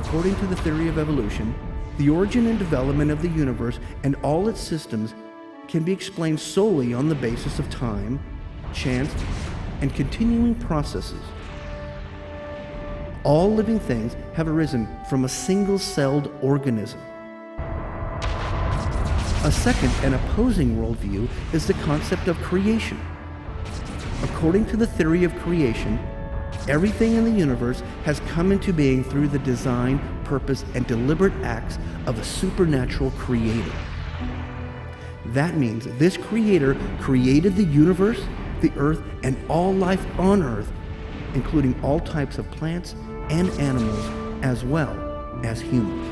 according to the theory of evolution, the origin and development of the universe and all its systems can be explained solely on the basis of time, chance, and continuing processes. All living things have arisen from a single-celled organism. A second and opposing worldview is the concept of creation. According to the theory of creation, everything in the universe has come into being through the design, purpose, and deliberate acts of a supernatural creator. That means this creator created the universe, the earth, and all life on earth, including all types of plants and animals, as well as humans.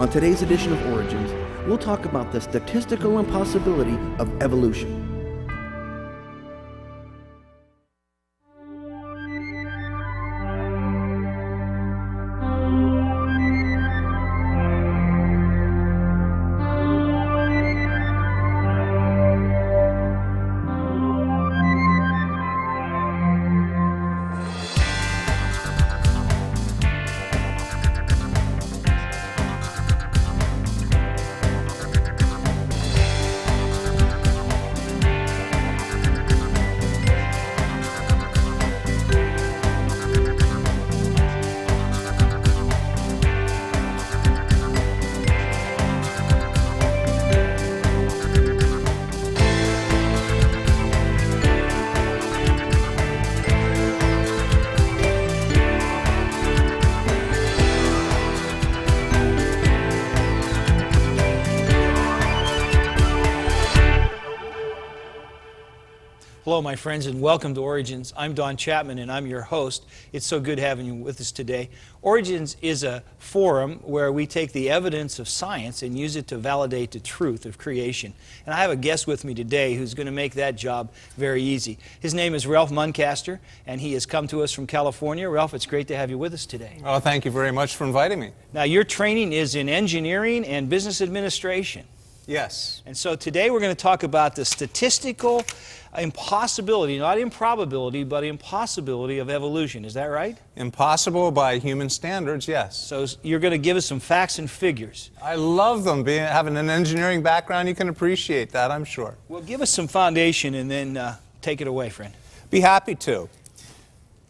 On today's edition of Origins, we'll talk about the statistical impossibility of evolution. Hello, my friends, and welcome to Origins. I'm Donn Chapman, and I'm your host. It's so good having you with us today. Origins is a forum where we take the evidence of science and use it to validate the truth of creation. And I have a guest with me today who's going to make that job very easy. His name is Ralph Muncaster, and he has come to us from California. Ralph, it's great to have you with us today. Oh, thank you very much for inviting me. Now, your training is in engineering and business administration. Yes. And so today we're going to talk about the statistical impossibility, not improbability, but impossibility of evolution. Is that right? Impossible by human standards, yes. So you're going to give us some facts and figures. I love them. Having an engineering background, you can appreciate that, I'm sure. Well, give us some foundation and then take it away, friend. Be happy to.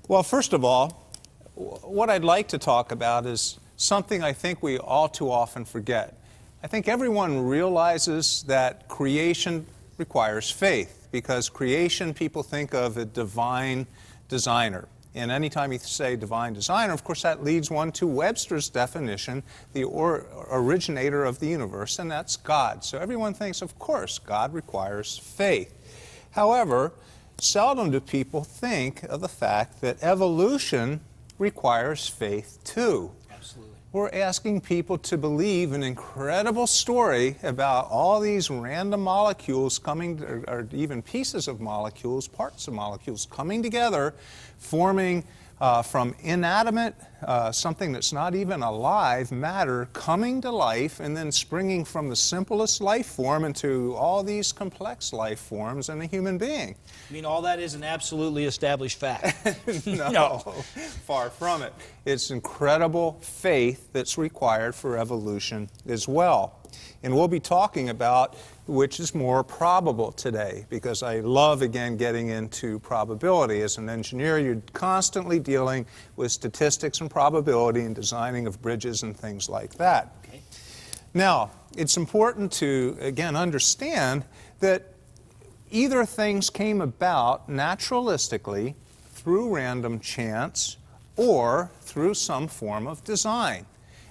Well, first of all, what I'd like to talk about is something I think we all too often forget. I think everyone realizes that creation requires faith, because creation, people think of a divine designer. And anytime you say divine designer, of course, that leads one to Webster's definition, the originator of the universe, and that's God. So everyone thinks, of course, God requires faith. However, seldom do people think of the fact that evolution requires faith too. Absolutely. We're asking people to believe an incredible story about all these random molecules coming, or even pieces of molecules, parts of molecules coming together, forming from inanimate, something that's not even alive, matter, coming to life, and then springing from the simplest life form into all these complex life forms in a human being. I mean, all that is an absolutely established fact. No, far from it. It's incredible faith that's required for evolution as well. And we'll be talking about which is more probable today, because I love, again, getting into probability. As an engineer, you're constantly dealing with statistics and probability and designing of bridges and things like that. Okay. Now, it's important to, again, understand that either things came about naturalistically through random chance or through some form of design.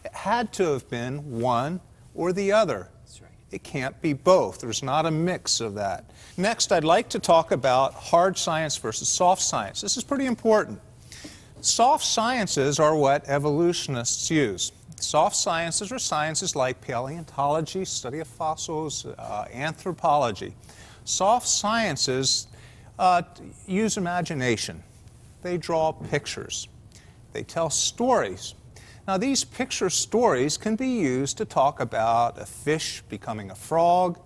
It had to have been one or the other. That's right. It can't be both. There's not a mix of that. Next, I'd like to talk about hard science versus soft science. This is pretty important. Soft sciences are what evolutionists use. Soft sciences are sciences like paleontology, study of fossils, anthropology. Soft sciences use imagination. They draw pictures. They tell stories. Now, these picture stories can be used to talk about a fish becoming a frog,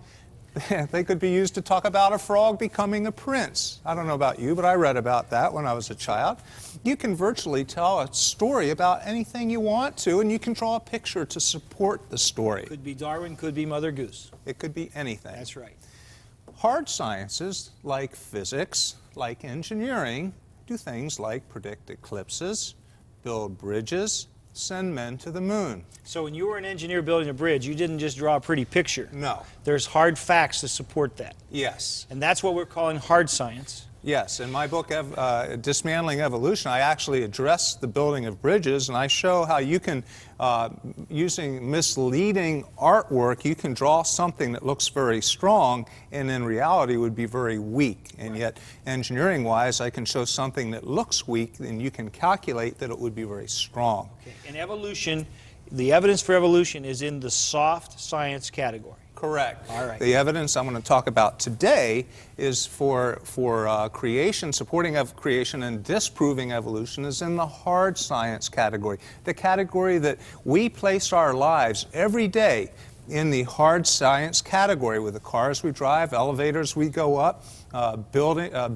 They could be used to talk about a frog becoming a prince. I don't know about you, but I read about that when I was a child. You can virtually tell a story about anything you want to, and you can draw a picture to support the story. Could be Darwin, could be Mother Goose. It could be anything. That's right. Hard sciences, like physics, like engineering, do things like predict eclipses, build bridges, send men to the moon. So when you were an engineer building a bridge, you didn't just draw a pretty picture. No. There's hard facts to support that. Yes. And that's what we're calling hard science. Yes. In my book, Dismantling Evolution, I actually address the building of bridges, and I show how you can, using misleading artwork, you can draw something that looks very strong and in reality would be very weak. And yet, engineering-wise, I can show something that looks weak and you can calculate that it would be very strong. Okay. In evolution, the evidence for evolution is in the soft science category. Correct. All right. The evidence I'm going to talk about today is for creation, supporting of creation and disproving evolution is in the hard science category, the category that we place our lives every day in the hard science category with the cars we drive, elevators we go up,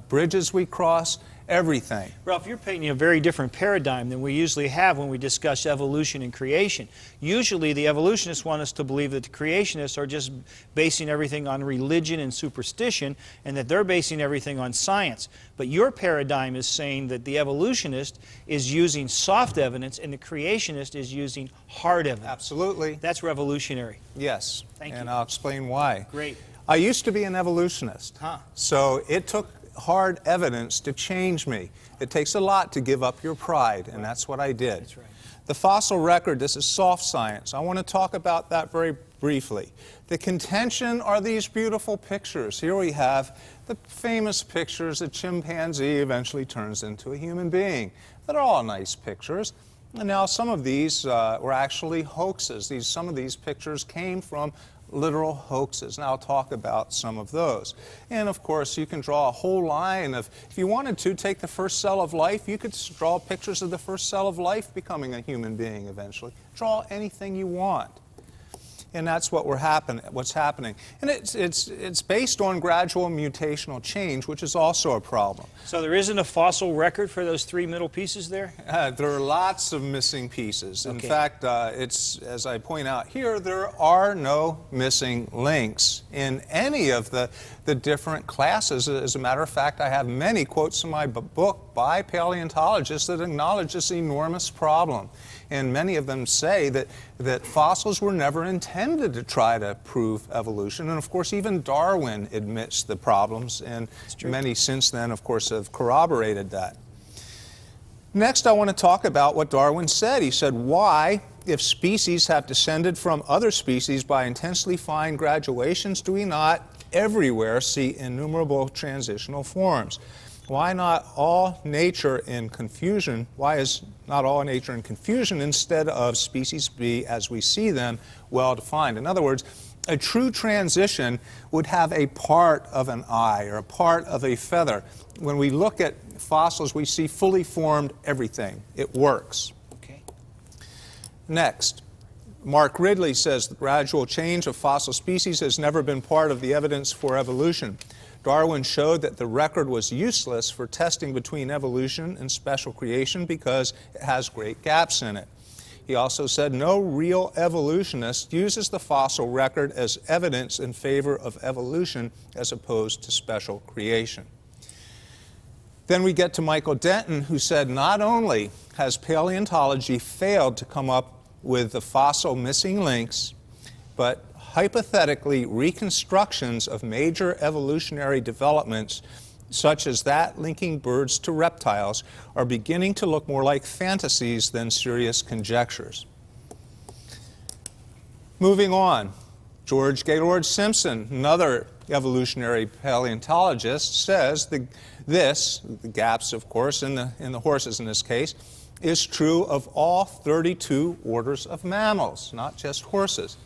bridges we cross, everything. Ralph, you're painting a very different paradigm than we usually have when we discuss evolution and creation. Usually the evolutionists want us to believe that the creationists are just basing everything on religion and superstition and that they're basing everything on science. But your paradigm is saying that the evolutionist is using soft evidence and the creationist is using hard evidence. Absolutely. That's revolutionary. Yes. Thank you. And I'll explain why. Great. I used to be an evolutionist. So it took hard evidence to change me. It takes a lot to give up your pride, and that's what I did. That's right. The fossil record, this is soft science. I want to talk about that very briefly. The contention are these beautiful pictures. Here we have the famous pictures that chimpanzee eventually turns into a human being. They're all nice pictures. And now some of these were actually hoaxes. Some of these pictures came from literal hoaxes, and I'll talk about some of those. And of course, you can draw a whole line of, if you wanted to take the first cell of life, you could draw pictures of the first cell of life becoming a human being eventually. Draw anything you want. And that's what's happening. And it's based on gradual mutational change, which is also a problem. So there isn't a fossil record for those three middle pieces there? There are lots of missing pieces. In Okay. fact, as I point out here, there are no missing links in any of the different classes. As a matter of fact, I have many quotes in my book by paleontologists that acknowledge this enormous problem. And many of them say that fossils were never intended to try to prove evolution. And of course, even Darwin admits the problems, and many since then, of course, have corroborated that. Next, I want to talk about what Darwin said. He said, why, if species have descended from other species by intensely fine graduations, do we not everywhere see innumerable transitional forms? Why not all nature in confusion? Why is not all nature in confusion instead of species be, as we see them, well defined? In other words, a true transition would have a part of an eye or a part of a feather. When we look at fossils, we see fully formed everything. It works. Okay. Next, Mark Ridley says the gradual change of fossil species has never been part of the evidence for evolution. Darwin showed that the record was useless for testing between evolution and special creation because it has great gaps in it. He also said no real evolutionist uses the fossil record as evidence in favor of evolution as opposed to special creation. Then we get to Michael Denton, who said not only has paleontology failed to come up with the fossil missing links, but hypothetically, reconstructions of major evolutionary developments, such as that linking birds to reptiles, are beginning to look more like fantasies than serious conjectures. Moving on, George Gaylord Simpson, another evolutionary paleontologist, says the gaps, of course, in the horses in this case, is true of all 32 orders of mammals, not just horses.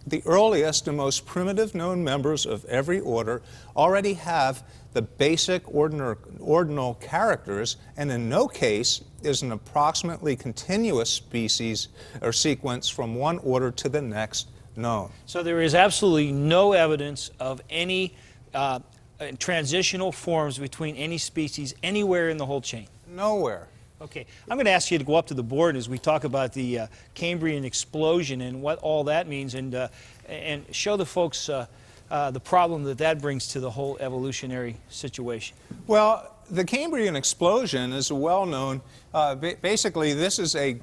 The earliest and most primitive known members of every order already have the basic ordinal characters, and in no case is an approximately continuous species or sequence from one order to the next known. So there is absolutely no evidence of any transitional forms between any species anywhere in the whole chain? Nowhere. Okay, I'm going to ask you to go up to the board as we talk about the Cambrian explosion and what all that means, and show the folks the problem that brings to the whole evolutionary situation. Well, the Cambrian explosion is well-known. Basically, this is a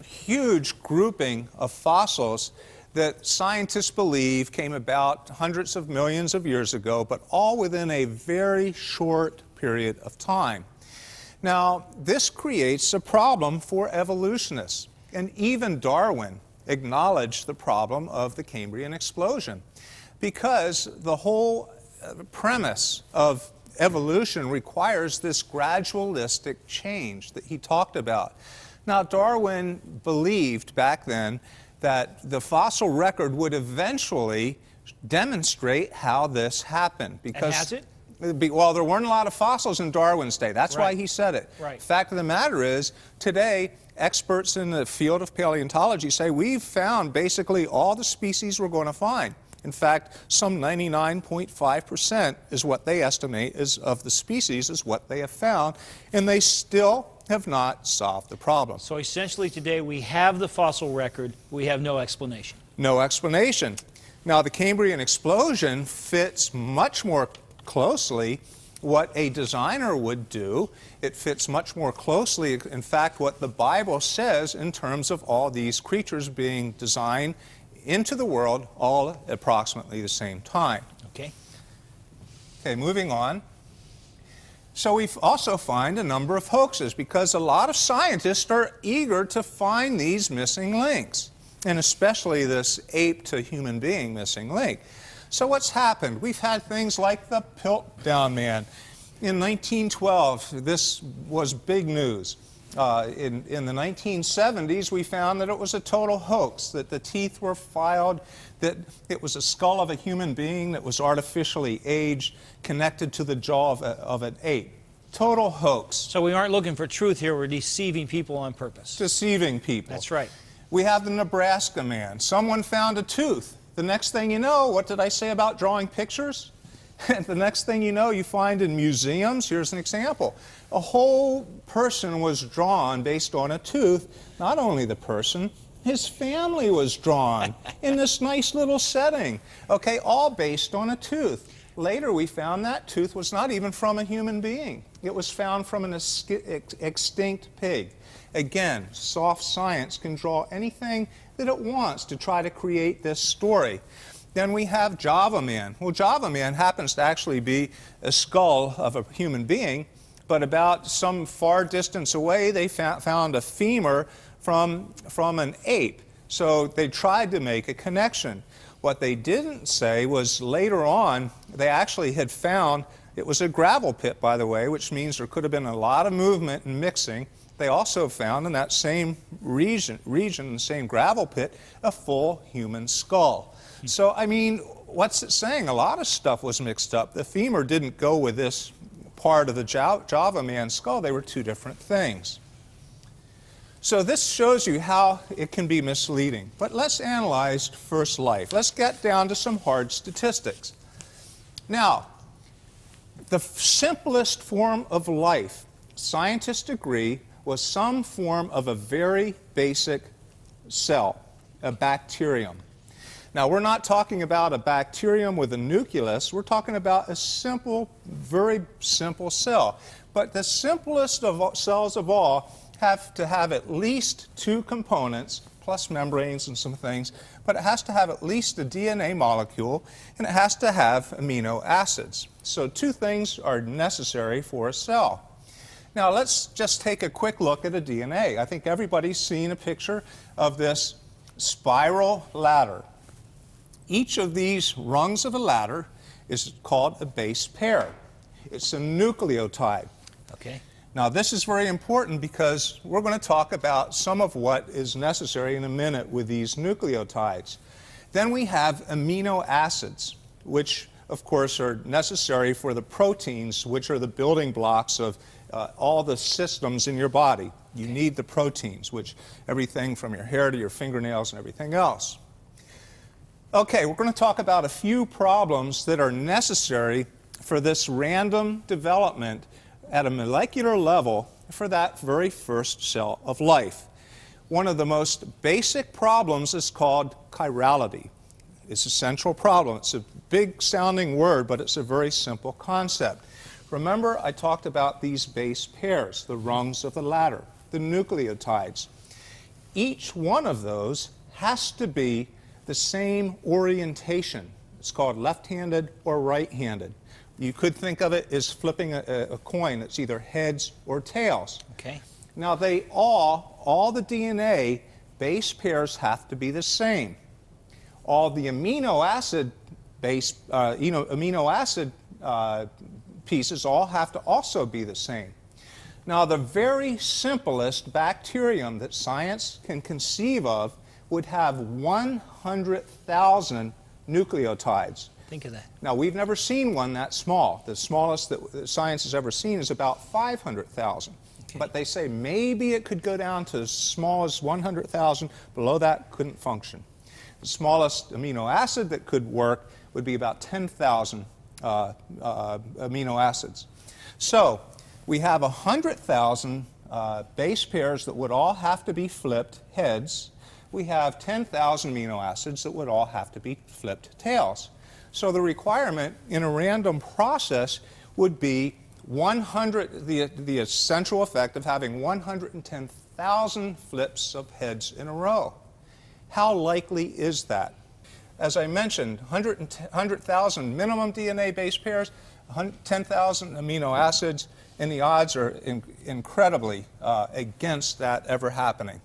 huge grouping of fossils that scientists believe came about hundreds of millions of years ago, but all within a very short period of time. Now, this creates a problem for evolutionists, and even Darwin acknowledged the problem of the Cambrian explosion, because the whole premise of evolution requires this gradualistic change that he talked about. Now, Darwin believed back then that the fossil record would eventually demonstrate how this happened. Because, and has it? Well, there weren't a lot of fossils in Darwin's day. That's why he said it. Right. Fact of the matter is, today, experts in the field of paleontology say we've found basically all the species we're going to find. In fact, some 99.5% is what they estimate is of the species is what they have found, and they still have not solved the problem. So essentially today we have the fossil record, we have no explanation. No explanation. Now, the Cambrian explosion fits much more closely what a designer would do. It fits much more closely, in fact, what the Bible says in terms of all these creatures being designed into the world all at approximately the same time. Okay. Okay, moving on. So we also find a number of hoaxes because a lot of scientists are eager to find these missing links, and especially this ape to human being missing link. So what's happened? We've had things like the Piltdown Man. In 1912, this was big news. In the 1970s, we found that it was a total hoax, that the teeth were filed, that it was a skull of a human being that was artificially aged, connected to the jaw of an ape. Total hoax. So we aren't looking for truth here, we're deceiving people on purpose. Deceiving people. That's right. We have the Nebraska Man. Someone found a tooth. The next thing you know, what did I say about drawing pictures? The next thing you know, you find in museums, here's an example. A whole person was drawn based on a tooth. Not only the person, his family was drawn in this nice little setting. Okay, all based on a tooth. Later we found that tooth was not even from a human being. It was found from an extinct pig. Again, soft science can draw anything that it wants to try to create this story. Then we have Java Man. Well, Java Man happens to actually be a skull of a human being, but about some far distance away, they found a femur from an ape. So they tried to make a connection. What they didn't say was later on, they actually had found, it was a gravel pit, by the way, which means there could have been a lot of movement and mixing. They also found in that same region, the same gravel pit, a full human skull. So, I mean, what's it saying? A lot of stuff was mixed up. The femur didn't go with this part of the Java Man skull. They were two different things. So this shows you how it can be misleading. But let's analyze first life. Let's get down to some hard statistics. Now, the simplest form of life, scientists agree, was some form of a very basic cell, a bacterium. Now, we're not talking about a bacterium with a nucleus. We're talking about a simple, very simple cell. But the simplest of cells of all have to have at least two components, plus membranes and some things, but it has to have at least a DNA molecule, and it has to have amino acids. So two things are necessary for a cell. Now, let's just take a quick look at a DNA. I think everybody's seen a picture of this spiral ladder. Each of these rungs of a ladder is called a base pair. It's a nucleotide. Okay. Now, this is very important because we're going to talk about some of what is necessary in a minute with these nucleotides. Then we have amino acids, which, of course, are necessary for the proteins, which are the building blocks of all the systems in your body. You need the proteins, which everything from your hair to your fingernails and everything else. Okay, we're going to talk about a few problems that are necessary for this random development at a molecular level for that very first cell of life. One of the most basic problems is called chirality. It's a central problem. It's a big sounding word, but it's a very simple concept. Remember, I talked about these base pairs, the rungs of the ladder, the nucleotides. Each one of those has to be the same orientation. It's called left-handed or right-handed. You could think of it as flipping a coin. It's either heads or tails. Okay. Now they all the DNA base pairs have to be the same. All the amino acid pieces all have to also be the same. Now the very simplest bacterium that science can conceive of would have 100,000 nucleotides. Think of that. Now, we've never seen one that small. The smallest that science has ever seen is about 500,000. Okay. But they say maybe it could go down to as small as 100,000. Below that, couldn't function. The smallest amino acid that could work would be about 10,000 amino acids. So we have 100,000 base pairs that would all have to be flipped heads. We have 10,000 amino acids that would all have to be flipped tails. So the requirement in a random process would be the essential effect of having 110,000 flips of heads in a row. How likely is that? As I mentioned, 100,000 minimum DNA base pairs, 10,000 amino acids, and the odds are incredibly against that ever happening.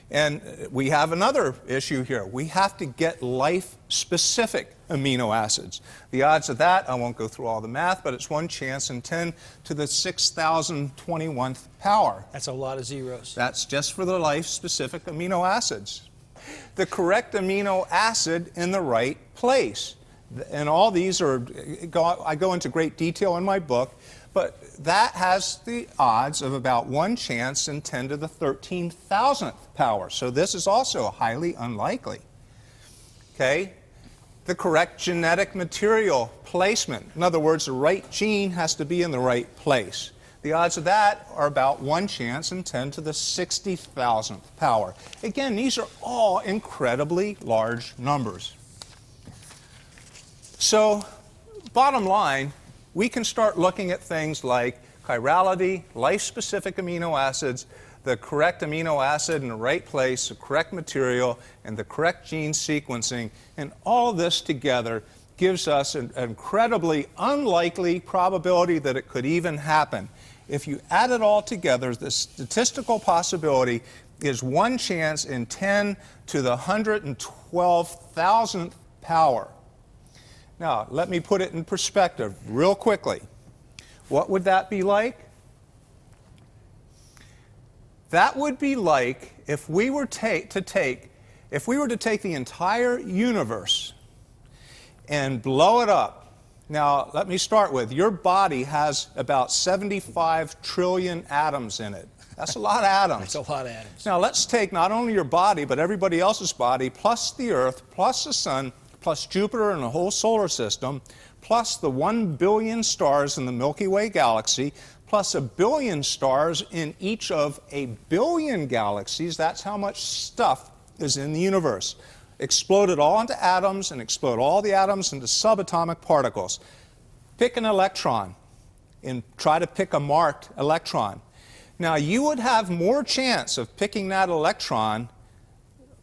And we have another issue here. We have to get life-specific amino acids. The odds of that, I won't go through all the math, but it's 1 chance in 10 to the 6,021th power. That's a lot of zeros. That's just for the life-specific amino acids. The correct amino acid in the right place. And all these are, I go into great detail in my book, but that has the odds of about 1 chance in 10 to the 13,000th power. So this is also highly unlikely. Okay? The correct genetic material placement. In other words, the right gene has to be in the right place. The odds of that are about 1 chance in 10 to the 60,000th power. Again, these are all incredibly large numbers. So, bottom line, we can start looking at things like chirality, life-specific amino acids, the correct amino acid in the right place, the correct material, and the correct gene sequencing. And all of this together gives us an incredibly unlikely probability that it could even happen. If you add it all together, the statistical possibility is 1 chance in 10 to the 112,000th power. Now, let me put it in perspective real quickly. What would that be like? That would be like if we were to take the entire universe and blow it up. Now, let me start with, your body has about 75 trillion atoms in it. That's a lot of atoms. That's a lot of atoms. Now, let's take not only your body, but everybody else's body, plus the Earth, plus the Sun, plus Jupiter and the whole solar system, plus the 1 billion stars in the Milky Way galaxy, plus 1 billion stars in each of 1 billion galaxies. That's how much stuff is in the universe. Explode it all into atoms and explode all the atoms into subatomic particles. Pick an electron and try to pick a marked electron. Now, you would have more chance of picking that electron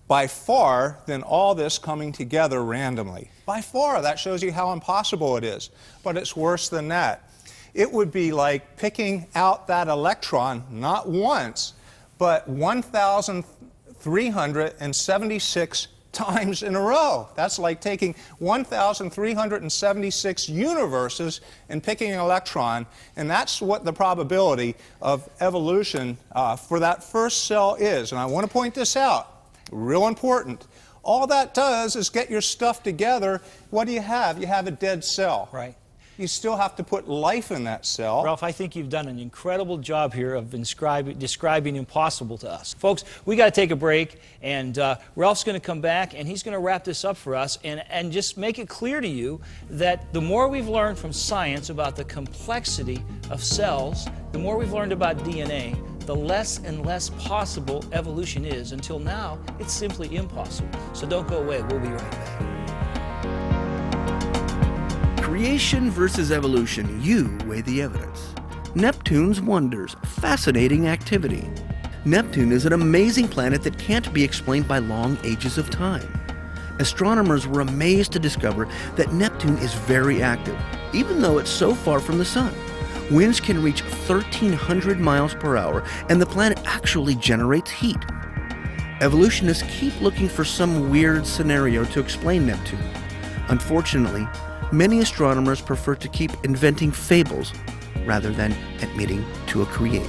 by far than all this coming together randomly. By far, that shows you how impossible it is. But it's worse than that. It would be like picking out that electron not once, but 1,376 times in a row. That's like taking 1,376 universes and picking an electron, and that's what the probability of evolution for that first cell is. And I want to point this out. Real important. All that does is get your stuff together. What do you have? You have a dead cell. Right. You still have to put life in that cell. Ralph, I think you've done an incredible job here of describing impossible to us. Folks, we got to take a break, and Ralph's going to come back, and he's going to wrap this up for us and just make it clear to you that the more we've learned from science about the complexity of cells, the more we've learned about DNA, the less and less possible evolution is. Until now, it's simply impossible. So don't go away. We'll be right back. Creation versus evolution, you weigh the evidence. Neptune's wonders, fascinating activity. Neptune is an amazing planet that can't be explained by long ages of time. Astronomers were amazed to discover that Neptune is very active, even though it's so far from the Sun. Winds can reach 1,300 miles per hour, and the planet actually generates heat. Evolutionists keep looking for some weird scenario to explain Neptune. Unfortunately, many astronomers prefer to keep inventing fables rather than admitting to a creator.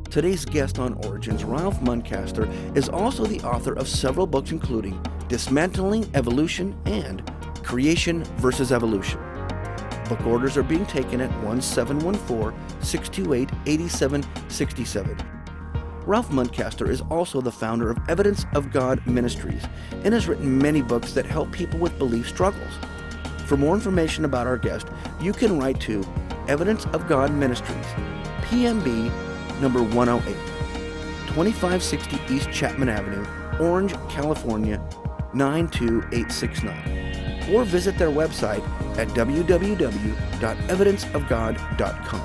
Today's guest on Origins, Ralph Muncaster, is also the author of several books including Dismantling Evolution and Creation versus Evolution. Book orders are being taken at 1-714-628-8767. Ralph Muncaster is also the founder of Evidence of God Ministries and has written many books that help people with belief struggles. For more information about our guest, you can write to Evidence of God Ministries, PMB number 108, 2560 East Chapman Avenue, Orange, California, 92869. Or visit their website at www.evidenceofgod.com.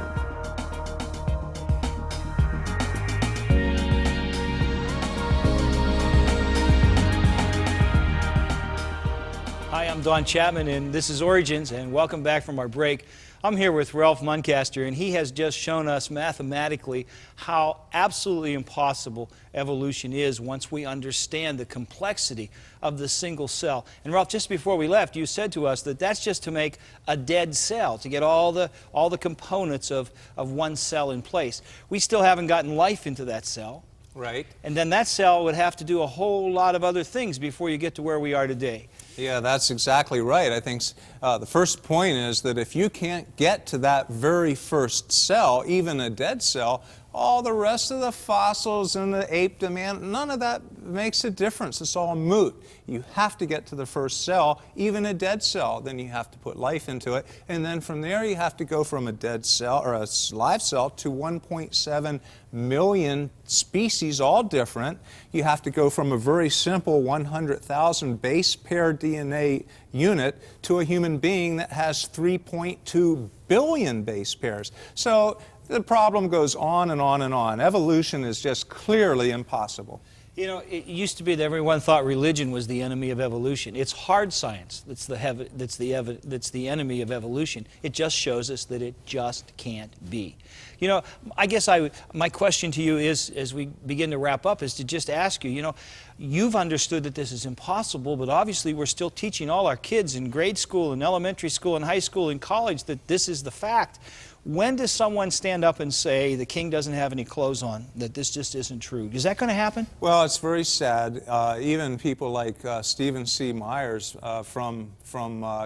Hi, I'm Donn Chapman, and this is Origins, and welcome back from our break. I'm here with Ralph Muncaster, and he has just shown us mathematically how absolutely impossible evolution is once we understand the complexity of the single cell. And Ralph, just before we left, you said to us that that's just to make a dead cell, to get all the components of one cell in place. We still haven't gotten life into that cell. Right. And then that cell would have to do a whole lot of other things before you get to where we are today. Yeah, that's exactly right. I think the first point is that if you can't get to that very first cell, even a dead cell, all the rest of the fossils and the ape demand, none of that makes a difference. It's all moot. You have to get to the first cell, even a dead cell. Then you have to put life into it. And then from there, you have to go from a dead cell or a live cell to 1.7 million species, all different. You have to go from a very simple 100,000 base pair DNA unit to a human being that has 3.2 billion base pairs. So the problem goes on and on and on. Evolution is just clearly impossible. You know, it used to be that everyone thought religion was the enemy of evolution. It's hard science that's the enemy of evolution. It just shows us that it just can't be. You know, I guess my question to you is, as we begin to wrap up, is to just ask you, you know, you've understood that this is impossible, but obviously we're still teaching all our kids in grade school and elementary school and high school and college that this is the fact. When does someone stand up and say the king doesn't have any clothes on, that this just isn't true? Is that going to happen? Well, it's very sad. Even people like Stephen C. Myers from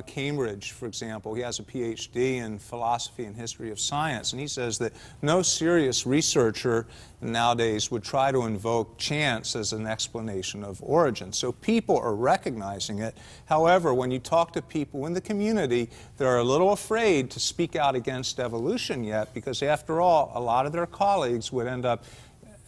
Cambridge, for example, he has a PhD in philosophy and history of science, and he says that no serious researcher nowadays would try to invoke chance as an explanation of origin. So people are recognizing it. However, when you talk to people in the community, they're a little afraid to speak out against evolution yet, because after all, a lot of their colleagues would end up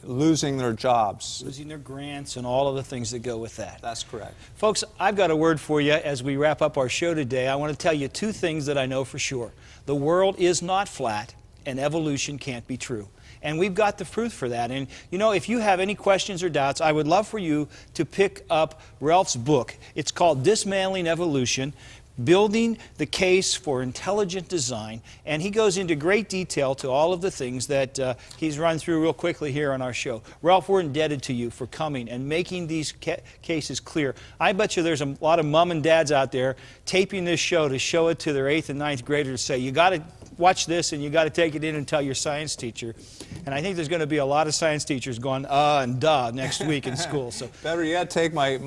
losing their jobs. Losing their grants and all of the things that go with that. That's correct. Folks, I've got a word for you as we wrap up our show today. I want to tell you two things that I know for sure. The world is not flat, and evolution can't be true. And we've got the proof for that. And you know, if you have any questions or doubts, I would love for you to pick up Ralph's book. It's called Dismantling Evolution, Building the Case for Intelligent Design. And he goes into great detail to all of the things that he's run through real quickly here on our show. Ralph, we're indebted to you for coming and making these cases clear. I bet you there's a lot of mom and dads out there taping this show to show it to their 8th and 9th graders to say, you got to watch this and you got to take it in and tell your science teacher. And I think there's going to be a lot of science teachers going, and duh, next week in school. So better yet, take my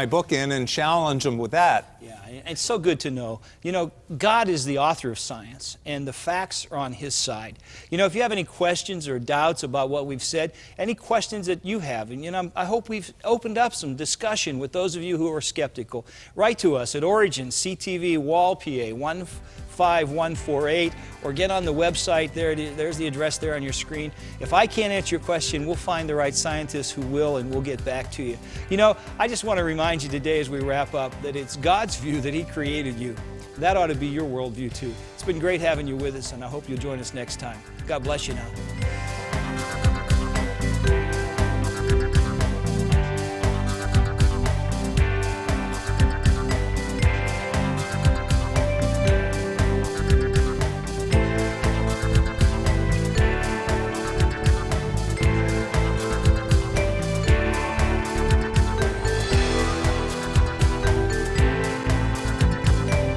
book in and challenge them with that. yeah, it's so good to know. You know, God is the author of science, and the facts are on His side. You know, if you have any questions or doubts about what we've said, any questions that you have, and you know, I hope we've opened up some discussion with those of you who are skeptical. Write to us at Origins, CTV, Wall, PA, 15148, or get on the website. There's the address there on your screen. If I can't answer your question, we'll find the right scientists who will, and we'll get back to you. You know, I just want to remind you today as we wrap up that it's God's view that He created you. That ought to be your worldview too. It's been great having you with us, and I hope you'll join us next time. God bless you now.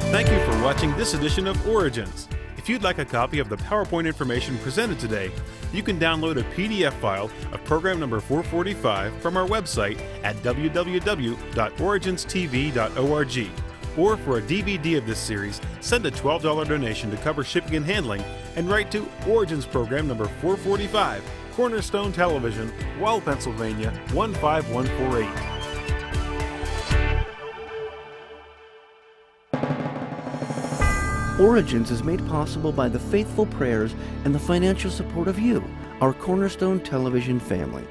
Thank you for watching this edition of Origins. If you'd like a copy of the PowerPoint information presented today, you can download a PDF file of program number 445 from our website at www.originstv.org. Or for a DVD of this series, send a $12 donation to cover shipping and handling and write to Origins program number 445, Cornerstone Television, Wall, Pennsylvania 15148. Origins is made possible by the faithful prayers and the financial support of you, our Cornerstone Television family.